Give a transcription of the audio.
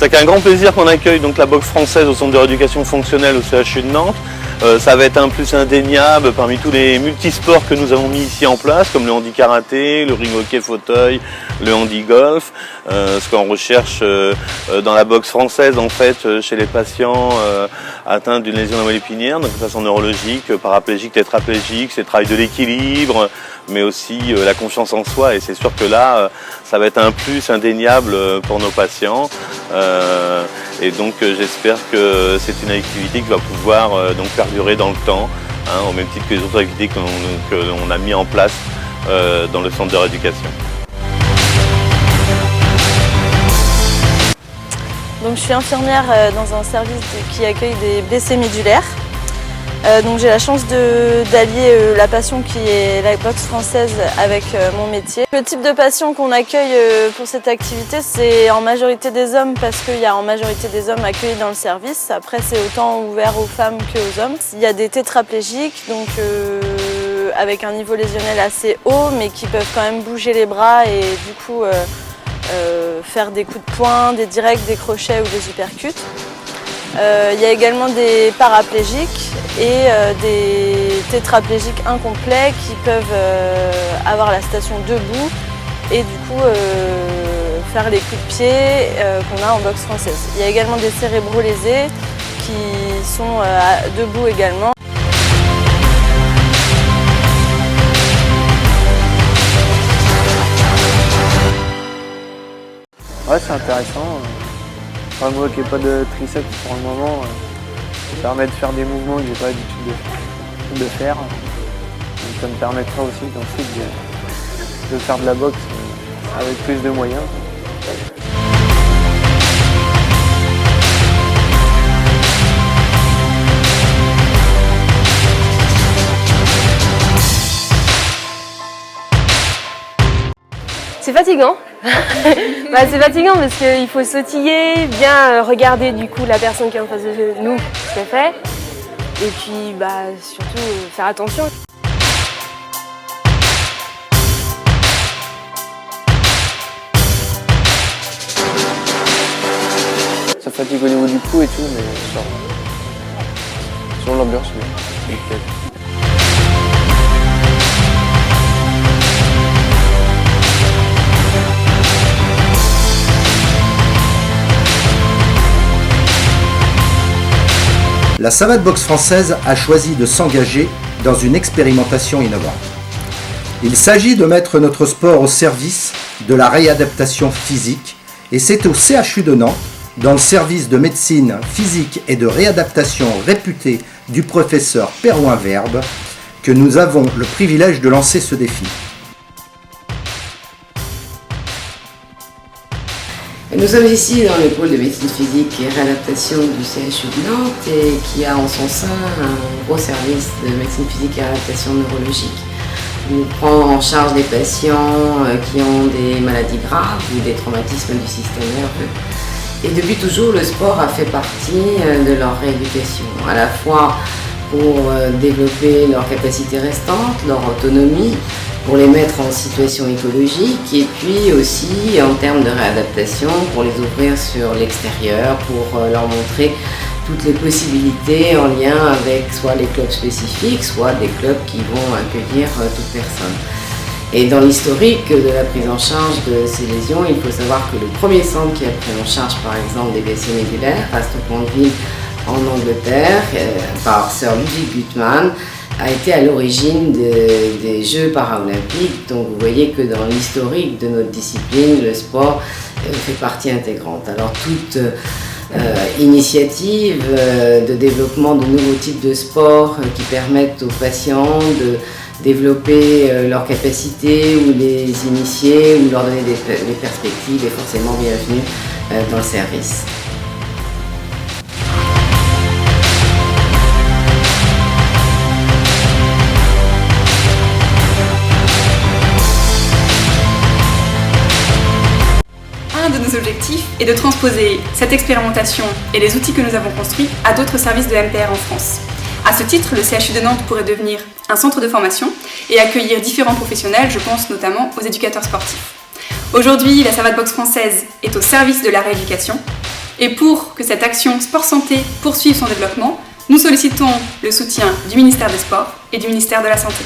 C'est avec un grand plaisir qu'on accueille donc la boxe française au centre de rééducation fonctionnelle au CHU de Nantes. Ça va être un plus indéniable parmi tous les multisports que nous avons mis ici en place, comme le handi-karaté, le ring hockey fauteuil, le handi-golf. Ce qu'on recherche dans la boxe française en fait chez les patients atteints d'une lésion de la moelle épinière, donc de façon neurologique, paraplégique, tétraplégique, c'est le travail de l'équilibre, mais aussi la confiance en soi. Et c'est sûr que là, ça va être un plus indéniable pour nos patients. Et donc j'espère que c'est une activité qui va pouvoir donc perdurer dans le temps, hein, au même titre que les autres activités que l'on a mis en place dans le centre de rééducation. Donc, je suis infirmière dans un service qui accueille des blessés médulaires. Donc j'ai la chance d'allier la passion qui est la boxe française avec mon métier. Le type de patient qu'on accueille pour cette activité, c'est en majorité des hommes parce qu'il y a en majorité des hommes accueillis dans le service. Après c'est autant ouvert aux femmes qu'aux hommes. Il y a des tétraplégiques, donc avec un niveau lésionnel assez haut mais qui peuvent quand même bouger les bras et du coup faire des coups de poing, des directs, des crochets ou des uppercuts. Il y a également des paraplégiques et des tétraplégiques incomplets qui peuvent avoir la station debout et du coup faire les coups de pied qu'on a en boxe française. Il y a également des cérébrolésés qui sont debout également. Ouais, c'est intéressant. Enfin, moi qui n'ai pas de triceps pour le moment, ça permet de faire des mouvements que j'ai pas l'habitude de faire. Donc ça me permettra aussi ensuite de faire de la boxe avec plus de moyens. C'est fatigant. C'est fatigant parce qu'il faut sautiller, bien regarder du coup la personne qui est en face de nous, ce qu'elle fait. Et puis surtout faire attention. Ça fatigue au niveau du cou et tout, mais sur l'ambiance, oui. La Savate Boxe française a choisi de s'engager dans une expérimentation innovante. Il s'agit de mettre notre sport au service de la réadaptation physique et c'est au CHU de Nantes, dans le service de médecine physique et de réadaptation réputé du professeur Perouin Verbe, que nous avons le privilège de lancer ce défi. Nous sommes ici dans le pôle de médecine physique et réadaptation du CHU de Nantes et qui a en son sein un gros service de médecine physique et réadaptation neurologique. On prend en charge des patients qui ont des maladies graves ou des traumatismes du système nerveux. Et depuis toujours, le sport a fait partie de leur rééducation, à la fois pour développer leurs capacités restantes, leur autonomie, pour les mettre en situation écologique et puis aussi en termes de réadaptation pour les ouvrir sur l'extérieur, pour leur montrer toutes les possibilités en lien avec soit les clubs spécifiques, soit des clubs qui vont accueillir toute personne. Et dans l'historique de la prise en charge de ces lésions, il faut savoir que le premier centre qui a pris en charge par exemple des blessés médulaires à Stoke-on-Trent en Angleterre par Sir Ludwig Guttmann a été à l'origine des Jeux paralympiques. Donc vous voyez que dans l'historique de notre discipline, le sport fait partie intégrante. Alors toute initiative de développement de nouveaux types de sports qui permettent aux patients de développer leurs capacités ou les initier ou leur donner des perspectives est forcément bienvenue dans le service. Un de nos objectifs est de transposer cette expérimentation et les outils que nous avons construits à d'autres services de MPR en France. À ce titre, le CHU de Nantes pourrait devenir un centre de formation et accueillir différents professionnels, je pense notamment aux éducateurs sportifs. Aujourd'hui, la Savate Boxe française est au service de la rééducation Et pour que cette action Sport Santé poursuive son développement, nous sollicitons le soutien du ministère des Sports et du ministère de la Santé.